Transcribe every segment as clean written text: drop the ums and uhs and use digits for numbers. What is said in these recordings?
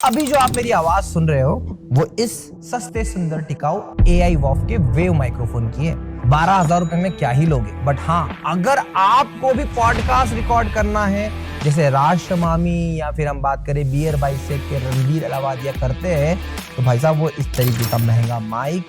अभी जो आप मेरी आवाज सुन रहे हो वो इस सस्ते सुंदर टिकाऊ AI वॉफ के वेव माइक्रोफोन की है। 12,000 रुपए में क्या ही लोगे। बट हाँ, अगर आपको भी पॉडकास्ट रिकॉर्ड करना है जैसे राज शमामी या फिर हम बात करें बियर बाइसेक के रणवीर अलावादिया करते हैं, तो भाई साहब वो इस तरीके का महंगा माइक,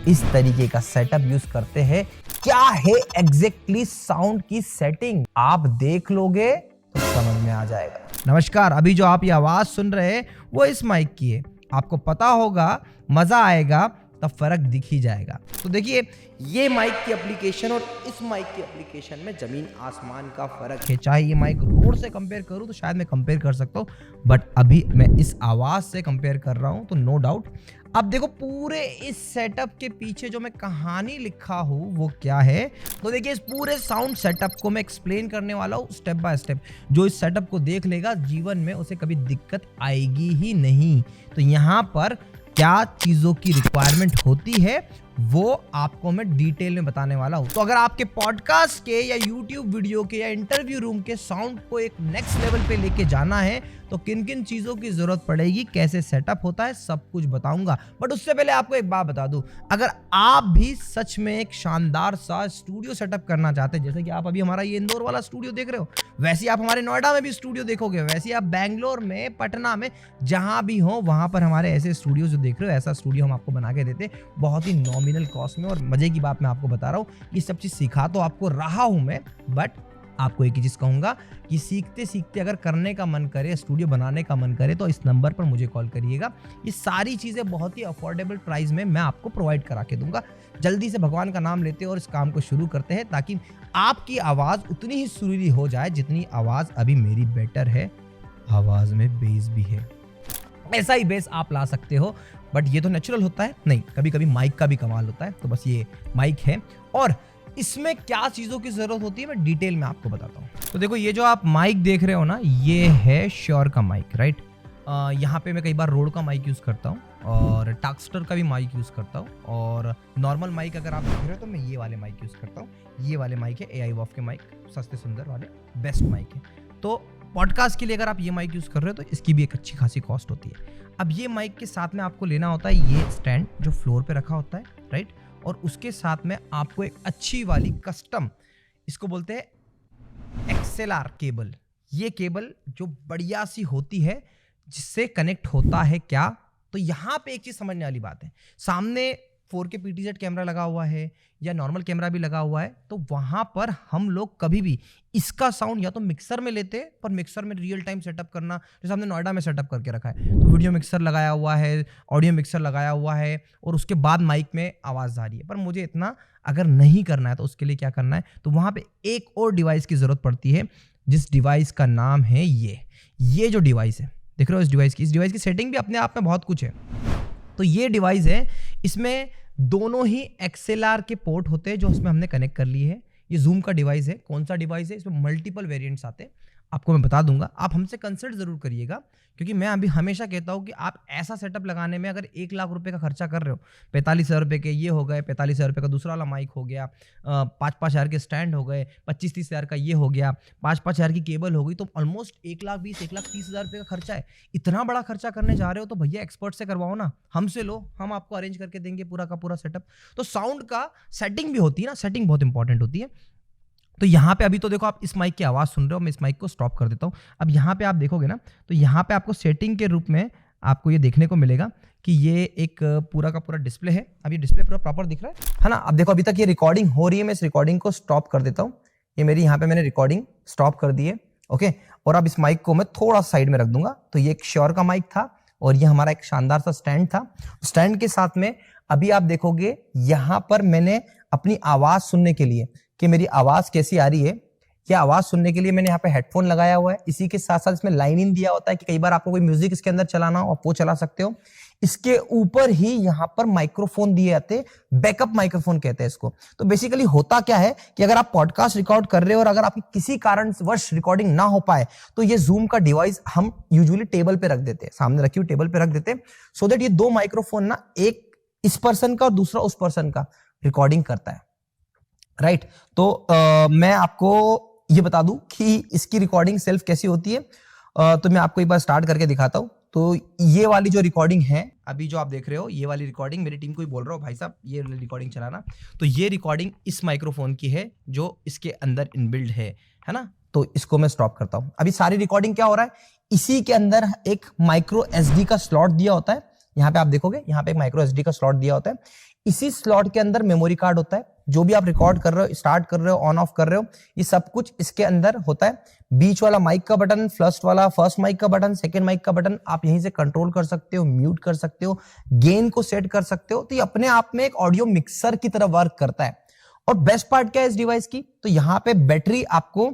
इस तरीके का सेटअप यूज करते हैं। क्या है एग्जैक्टली साउंड की सेटिंग आप देख लोगे तो समझ में आ जाएगा। नमस्कार, अभी जो आप ये आवाज सुन रहे हैं वो इस माइक की है। आपको पता होगा, मजा आएगा, तब फर्क दिख ही जाएगा। तो देखिए, ये माइक की एप्लीकेशन और इस माइक की एप्लीकेशन में जमीन आसमान का फर्क है। चाहे ये माइक रोड से कंपेयर करूं तो शायद मैं कंपेयर कर सकता हूं, बट अभी मैं इस आवाज से कंपेयर कर रहा हूं तो नो डाउट। अब देखो, पूरे इस सेटअप के पीछे जो मैं कहानी लिखा हूं वो क्या है, तो देखिए इस पूरे साउंड सेटअप को मैं एक्सप्लेन करने वाला हूं स्टेप बाय स्टेप। जो इस सेटअप को देख लेगा जीवन में उसे कभी दिक्कत आएगी ही नहीं। तो यहाँ पर क्या चीजों की रिक्वायरमेंट होती है वो आपको मैं डिटेल में बताने वाला हूं। तो अगर आपके पॉडकास्ट के या यूट्यूब वीडियो के या इंटरव्यू रूम के साउंड को एक नेक्स्ट लेवल पे लेके जाना है तो किन किन चीजों की जरूरत पड़ेगी, कैसे सेटअप होता है, सब कुछ बताऊंगा। बट उससे पहले आपको एक बात बता दूं, अगर आप भी सच में एक शानदार सा स्टूडियो सेटअप करना चाहते हैं, जैसे कि आप अभी हमारा ये इंदौर वाला स्टूडियो देख रहे हो, वैसे ही आप हमारे नोएडा में भी स्टूडियो देखोगे, वैसे ही आप बैंगलोर में, पटना में, जहां भी हो वहां पर हमारे ऐसे स्टूडियो जो देख रहे हो, ऐसा स्टूडियो हम आपको बना के देते बहुत ही नॉमिनल कॉस्ट में। और मजे की बात मैं आपको बता रहा हूँ, ये सब चीज सिखा तो आपको रहा हूं मैं, बट आपको एक ही चीज कहूंगा कि सीखते सीखते अगर करने का मन करे, स्टूडियो बनाने का मन करे, तो इस नंबर पर मुझे कॉल करिएगा। ये सारी चीजें बहुत ही अफोर्डेबल प्राइस में मैं आपको प्रोवाइड करा के दूंगा। जल्दी से भगवान का नाम लेते हैं और इस काम को शुरू करते हैं, ताकि आपकी आवाज उतनी ही सुरीली हो जाए जितनी आवाज अभी मेरी बेटर है। आवाज में बेस भी है, ऐसा ही बेस आप ला सकते हो, बट ये तो नेचुरल होता है नहीं, कभी कभी माइक का भी कमाल होता है। तो बस ये माइक है और इसमें क्या चीज़ों की ज़रूरत होती है मैं डिटेल में आपको बताता हूँ। तो देखो, ये जो आप माइक देख रहे हो ना, ये है श्योर का माइक, राइट। यहाँ पे मैं कई बार रोड का माइक यूज़ करता हूँ और टास्कस्टर का भी माइक यूज़ करता हूँ, और नॉर्मल माइक अगर आप देख रहे हो तो मैं ये वाले माइक यूज़ करता हूँ। ये वाले माइक है AI वॉफ के माइक, सस्ते सुंदर वाले बेस्ट माइक है। तो पॉडकास्ट के लिए अगर आप ये माइक यूज़ कर रहे हो तो इसकी भी एक अच्छी खासी कॉस्ट होती है। अब ये माइक के साथ में आपको लेना होता है ये स्टैंड जो फ्लोर पे रखा होता है, राइट, और उसके साथ में आपको एक अच्छी वाली कस्टम, इसको बोलते हैं XLR केबल। ये केबल जो बढ़िया सी होती है जिससे कनेक्ट होता है क्या, तो यहाँ पे एक चीज समझने वाली बात है, सामने 4K PTZ कैमरा लगा हुआ है या नॉर्मल कैमरा भी लगा हुआ है, तो वहां पर हम लोग कभी भी इसका साउंड या तो मिक्सर में लेते हैं, पर मिक्सर में रियल टाइम सेटअप करना, जैसे हमने नोएडा में सेटअप करके रखा है, तो वीडियो मिक्सर लगाया हुआ है, ऑडियो मिक्सर लगाया हुआ है, और उसके बाद माइक में आवाज़ आ रही है। पर मुझे इतना अगर नहीं करना है तो उसके लिए क्या करना है, तो वहाँ पे एक और डिवाइस की ज़रूरत पड़ती है, जिस डिवाइस का नाम है ये जो डिवाइस है, देख रहे हो इस डिवाइस की सेटिंग भी अपने आप में बहुत कुछ है। तो ये डिवाइस है, इसमें दोनों ही XLR के पोर्ट होते हैं जो उसमें हमने कनेक्ट कर लिए है। ये जूम का डिवाइस है। कौन सा डिवाइस है, इसमें मल्टीपल वेरिएंट्स आते हैं, आपको मैं बता दूंगा। आप हमसे कंसल्ट जरूर करिएगा, क्योंकि मैं अभी हमेशा कहता हूं कि आप ऐसा सेटअप लगाने में अगर 1 लाख रुपए का खर्चा कर रहे हो, 45,000 रुपए के ये हो गए, 45,000 रुपए का दूसरा वाला माइक हो गया, 5-5 हज़ार के स्टैंड हो गए, 25-30 हज़ार का ये हो गया, 5-5 हज़ार की केबल हो गई, तो ऑलमोस्ट 1,20,000 1,30,000 रुपए का खर्चा है। इतना बड़ा खर्चा करने जा रहे हो तो भैया एक्सपर्ट से करवाओ ना, हमसे लो, हम आपको अरेंज करके देंगे पूरा का पूरा सेटअप। तो साउंड का सेटिंग भी होती है ना, सेटिंग बहुत इंपॉर्टेंट होती है। तो यहाँ पे अभी तो देखो आप इस माइक की आवाज़ सुन रहे हो, मैं इस माइक को स्टॉप कर देता हूँ। अब यहाँ पे आप देखोगे ना, तो यहाँ पे आपको सेटिंग के रूप में आपको ये देखने को मिलेगा कि ये एक पूरा का पूरा डिस्प्ले है। अब ये डिस्प्ले पूरा प्रॉपर दिख रहा है ना। अब देखो, अभी तक ये रिकॉर्डिंग हो रही है, मैं इस रिकॉर्डिंग को स्टॉप कर देता हूँ। ये मेरी यहाँ पे मैंने रिकॉर्डिंग स्टॉप कर दी है, ओके। और अब इस माइक को मैं थोड़ा साइड में रख दूंगा। तो ये एक श्योर का माइक था और ये हमारा एक शानदार सा स्टैंड था। स्टैंड के साथ में अभी आप देखोगे यहाँ पर मैंने अपनी आवाज सुनने के लिए कि मेरी आवाज कैसी आ रही है, क्या आवाज सुनने के लिए मैंने यहाँ पे हेडफोन लगाया हुआ है। इसी के साथ साथ इसमें लाइन इन दिया होता है कि कई बार आपको कोई म्यूजिक इसके अंदर चलाना हो आप वो चला सकते हो। इसके ऊपर ही यहाँ पर माइक्रोफोन दिए जाते हैं, बैकअप माइक्रोफोन कहते हैं इसको। तो बेसिकली होता क्या है कि अगर आप पॉडकास्ट रिकॉर्ड कर रहे हो और अगर आपकी किसी कारणवश रिकॉर्डिंग ना हो पाए, तो ये जूम का डिवाइस हम यूजुअली टेबल पे रख देते हैं, सामने रखी हुई टेबल पे रख देते हैं, सो दैट ये दो माइक्रोफोन ना, एक इस पर्सन का और दूसरा उस पर्सन का रिकॉर्डिंग करता है, राइट। तो मैं आपको ये बता दूं कि इसकी रिकॉर्डिंग सेल्फ कैसी होती है। तो मैं आपको एक बार स्टार्ट करके दिखाता हूं। तो ये वाली जो रिकॉर्डिंग है अभी जो आप देख रहे हो, ये वाली रिकॉर्डिंग मेरी टीम को ही बोल रहा हूँ भाई साहब ये रिकॉर्डिंग चलाना। तो ये रिकॉर्डिंग इस माइक्रोफोन की है जो इसके अंदर इनबिल्ड है ना। तो इसको मैं स्टॉप करता हूं। अभी सारी रिकॉर्डिंग क्या हो रहा है, इसी के अंदर एक माइक्रो एसडी का स्लॉट दिया होता है। यहाँ पे आप देखोगे, यहाँ पे एक माइक्रो एसडी का स्लॉट दिया होता है। इसी स्लॉट के अंदर मेमोरी कार्ड होता है। जो भी आप रिकॉर्ड कर रहे हो, स्टार्ट कर रहे हो, ऑन ऑफ कर रहे हो, ये सब कुछ इसके अंदर होता है। बीच वाला माइक का बटन, फर्स्ट माइक का बटन, सेकंड माइक का बटन आप यहीं से कंट्रोल कर सकते हो, म्यूट कर सकते हो, गेन को सेट कर सकते हो। तो ये अपने आप में एक ऑडियो मिक्सर की तरह वर्क करता है। और बेस्ट पार्ट क्या है इस डिवाइस की, तो यहाँ पे बैटरी आपको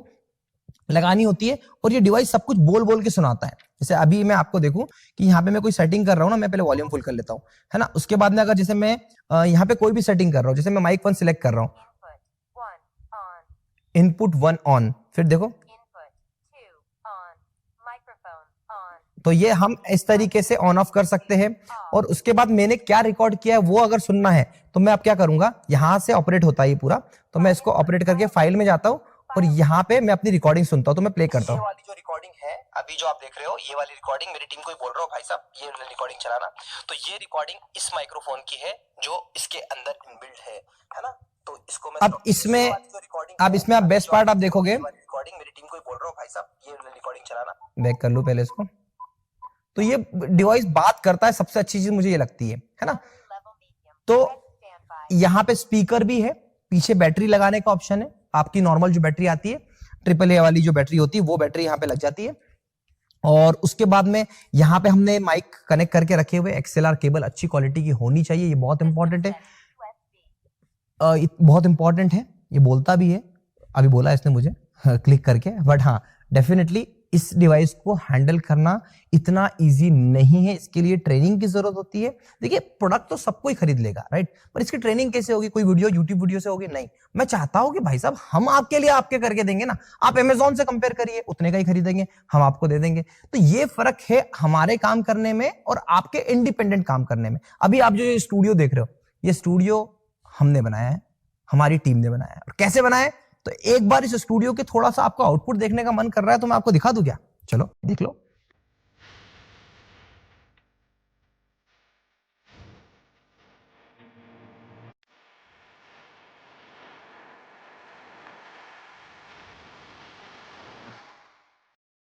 लगानी होती है और ये डिवाइस सब कुछ बोल बोल के सुनाता है। जैसे अभी मैं आपको देखूं कि यहाँ पे मैं कोई सेटिंग कर रहा हूं ना, मैं पहले वॉल्यूम फुल कर लेता हूं, है ना। उसके बाद में अगर जैसे मैं यहाँ पे कोई भी सेटिंग कर रहा हूं, जैसे मैं माइक 1 सिलेक्ट कर रहा हूं, इनपुट 1 ऑन, फिर देखो तो ये हम इस तरीके से ऑन ऑफ कर सकते हैं। और उसके बाद मैंने क्या रिकॉर्ड किया है वो अगर सुनना है तो मैं अब क्या करूंगा, यहां से ऑपरेट होता है ये पूरा, तो मैं इसको ऑपरेट करके फाइल में जाता हूं और यहाँ पे मैं अपनी रिकॉर्डिंग सुनता हूँ। तो मैं प्ले करता हूँ। ये वाली जो रिकॉर्डिंग है अभी जो आप देख रहे हो, ये वाली रिकॉर्डिंग मेरी टीम को ही बोल रहा हूँ भाई साहब ये रिकॉर्डिंग चलाना। तो ये रिकॉर्डिंग इस माइक्रोफोन की है जो इसके अंदर इनबिल्ट है ना। तो इसको मैं अब इसमें आप बेस्ट पार्ट आप देखोगे, रिकॉर्डिंग मेरी टीम को ही बोल रहा हूँ भाई साहब ये रिकॉर्डिंग चलाना। बैक कर लूं पहले इसको। तो ये डिवाइस बात करता है, सबसे अच्छी चीज मुझे ये लगती है ना। तो यहाँ पे स्पीकर भी है, पीछे बैटरी लगाने का ऑप्शन है। आपकी नॉर्मल जो बैटरी आती है, AAA वाली जो बैटरी होती है, वो बैटरी यहाँ पे लग जाती है। और उसके बाद में यहाँ पे हमने माइक कनेक्ट करके रखे हुए, XLR केबल अच्छी क्वालिटी की होनी चाहिए, ये बहुत इंपॉर्टेंट है। बहुत इंपॉर्टेंट है, ये बोलता भी है, अभी बोला इसने मुझे क्लिक करके। बट हाँ, डेफिनेटली इस डिवाइस को हैंडल करना इतना इजी नहीं है, इसके लिए ट्रेनिंग की जरूरत होती है। देखिए प्रोडक्ट तो सबको ही खरीद लेगा, राइट, पर इसकी ट्रेनिंग कैसे होगी, कोई वीडियो यूट्यूब वीडियो से होगी? नहीं। मैं चाहता हूं कि भाई साहब हम आपके लिए आपके करके देंगे ना, आप अमेजोन से कंपेयर करिए, उतने का ही खरीदेंगे, हम आपको दे देंगे। तो ये फर्क है हमारे काम करने में और आपके इंडिपेंडेंट काम करने में। अभी आप जो ये स्टूडियो देख रहे हो, ये स्टूडियो हमने बनाया है, हमारी टीम ने बनाया है। और कैसे बनाया है, तो एक बार इस स्टूडियो के थोड़ा सा आपको आउटपुट देखने का मन कर रहा है तो मैं आपको दिखा दूं क्या? चलो देख लो।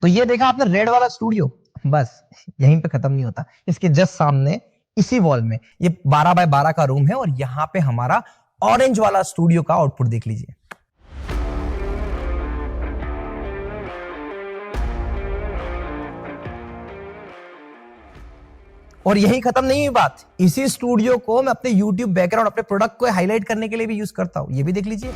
तो ये देखा आपने रेड वाला स्टूडियो, बस यहीं पे खत्म नहीं होता। इसके जस्ट सामने इसी वॉल में ये 12 बाय 12 का रूम है और यहां पे हमारा ऑरेंज वाला स्टूडियो का आउटपुट देख लीजिए। और यही खत्म नहीं हुई बात, इसी स्टूडियो को मैं अपने YouTube बैकग्राउंड, अपने प्रोडक्ट को हाईलाइट करने के लिए भी यूज करता हूं, ये भी देख लीजिए।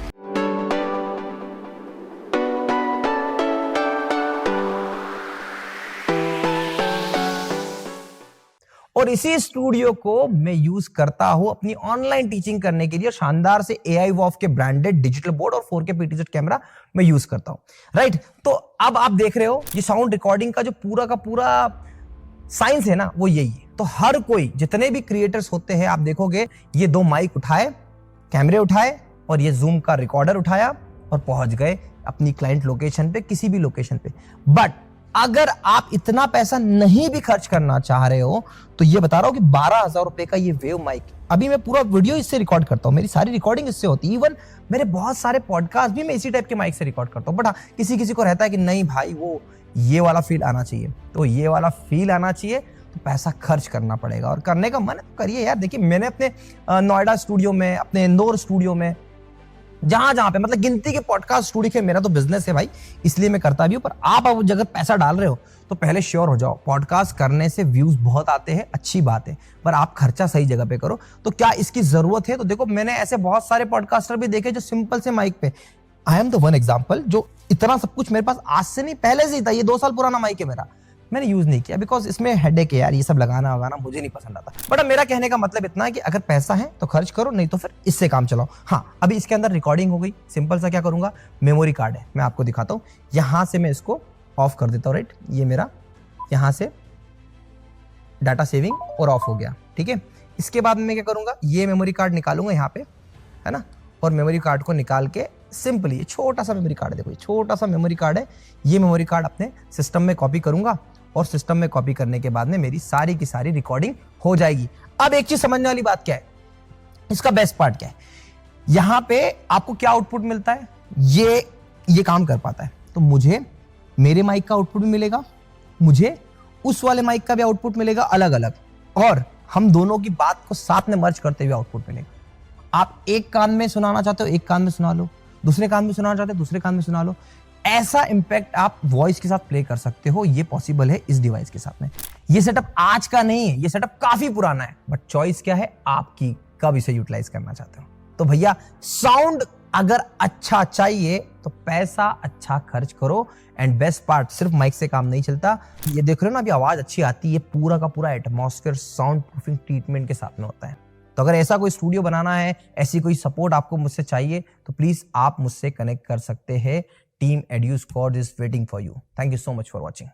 और इसी स्टूडियो को मैं यूज करता हूं अपनी ऑनलाइन टीचिंग करने के लिए। शानदार से AI वॉफ के ब्रांडेड डिजिटल बोर्ड और 4K PTZ कैमरा मैं यूज करता हूं, राइट। तो अब आप देख रहे हो ये साउंड रिकॉर्डिंग का जो पूरा का पूरा साइंस है ना, वो यही है। तो हर कोई, जितने भी क्रिएटर्स होते हैं, आप देखोगे ये 2 माइक उठाए, कैमरे उठाए और ये जूम का रिकॉर्डर उठाया और पहुंच गए अपनी क्लाइंट लोकेशन पे, किसी भी लोकेशन पे। बट अगर आप इतना पैसा नहीं भी खर्च करना चाह रहे हो तो ये बता रहा हूं कि 12,000 रुपए का ये वेव माइक, अभी मैं पूरा वीडियो इससे रिकॉर्ड करता हूं, मेरी सारी रिकॉर्डिंग इससे होती है। इवन मेरे बहुत सारे पॉडकास्ट भी मैं इसी टाइप के माइक से रिकॉर्ड करता हूं। बट किसी किसी को रहता है कि नहीं भाई वो ये वाला फील आना चाहिए, तो ये वाला फील आना चाहिए तो पैसा खर्च करना पड़ेगा। और करने का मन है तो करिए यार। देखिए मैंने अपने नोएडा स्टूडियो में, अपने इंदौर स्टूडियो में, जहां जहां पे मतलब गिनती के पॉडकास्ट स्टूडियो के, मेरा तो बिजनेस है भाई इसलिए मैं करता भी हूं। पर आप अब अगर पैसा डाल रहे हो तो पहले श्योर हो जाओ, पॉडकास्ट करने से व्यूज बहुत आते हैं, अच्छी बात है, पर आप खर्चा सही जगह पे करो। तो क्या इसकी जरूरत है? तो देखो मैंने ऐसे बहुत सारे पॉडकास्टर भी देखे जो सिंपल से माइक पे, I am the one example, जो इतना सब कुछ मेरे पास आज से नहीं पहले से ही था। ये 2 साल पुराना माइक है मेरा, मैंने यूज नहीं किया बिकॉज इसमें हेडेक है यार, ये सब लगाना वगाना मुझे नहीं पसंद आता। बट अब मेरा कहने का मतलब इतना है कि अगर पैसा है तो खर्च करो, नहीं तो फिर इससे काम चलाओ। हाँ, अभी इसके अंदर रिकॉर्डिंग हो गई, सिंपल सा क्या करूंगा, मेमोरी कार्ड है, मैं आपको दिखाता हूँ। यहां से मैं इसको ऑफ कर देता हूँ, राइट, ये मेरा यहां से डाटा सेविंग और ऑफ हो गया, ठीक है। इसके बाद मैं क्या करूंगा, ये मेमोरी कार्ड निकालूंगा यहाँ पे, है ना, और मेमोरी कार्ड को निकाल के सिंपली छोटा सा मेमोरी कार्ड, देखो ये छोटा सा मेमोरी कार्ड है, ये मेमोरी कार्ड अपने सिस्टम में कॉपी करूंगा और सिस्टम में कॉपी करने के बाद में मेरी सारी की सारी रिकॉर्डिंग हो जाएगी। अब एक चीज समझने वाली बात क्या है, इसका बेस्ट पार्ट क्या है, यहां पे आपको क्या आउटपुट मिलता है, ये काम कर पाता है। तो मुझे मेरे माइक का आउटपुट भी मिलेगा, मुझे उस वाले माइक का भी आउटपुट मिलेगा अलग अलग, और हम दोनों की बात को साथ में मर्ज करते हुए आउटपुट मिलेगा। आप एक कान में सुनाना चाहते हो एक कान में सुना लो, दूसरे कान में सुनाना चाहते हो दूसरे कान में सुना लो। ऐसा इंपैक्ट आप वॉइस के साथ प्ले कर सकते हो, ये पॉसिबल है इस डिवाइस के साथ में। ये सेटअप आज का नहीं है, ये सेटअप काफी पुराना है, बट चॉइस क्या है आपकी, कब इसे यूटिलाइज करना चाहते हो। तो भैया साउंड अगर अच्छा चाहिए तो पैसा अच्छा खर्च करो। एंड बेस्ट पार्ट, सिर्फ माइक से काम नहीं चलता, ये देख रहे हो ना अभी आवाज अच्छी आती है, पूरा का पूरा एटमॉस्फेयर साउंड प्रूफिंग ट्रीटमेंट के साथ में होता है। तो अगर ऐसा कोई स्टूडियो बनाना है, ऐसी कोई सपोर्ट आपको मुझसे चाहिए, तो प्लीज आप मुझसे कनेक्ट कर सकते हैं। Team edu squad is waiting for you. Thank you so much for watching.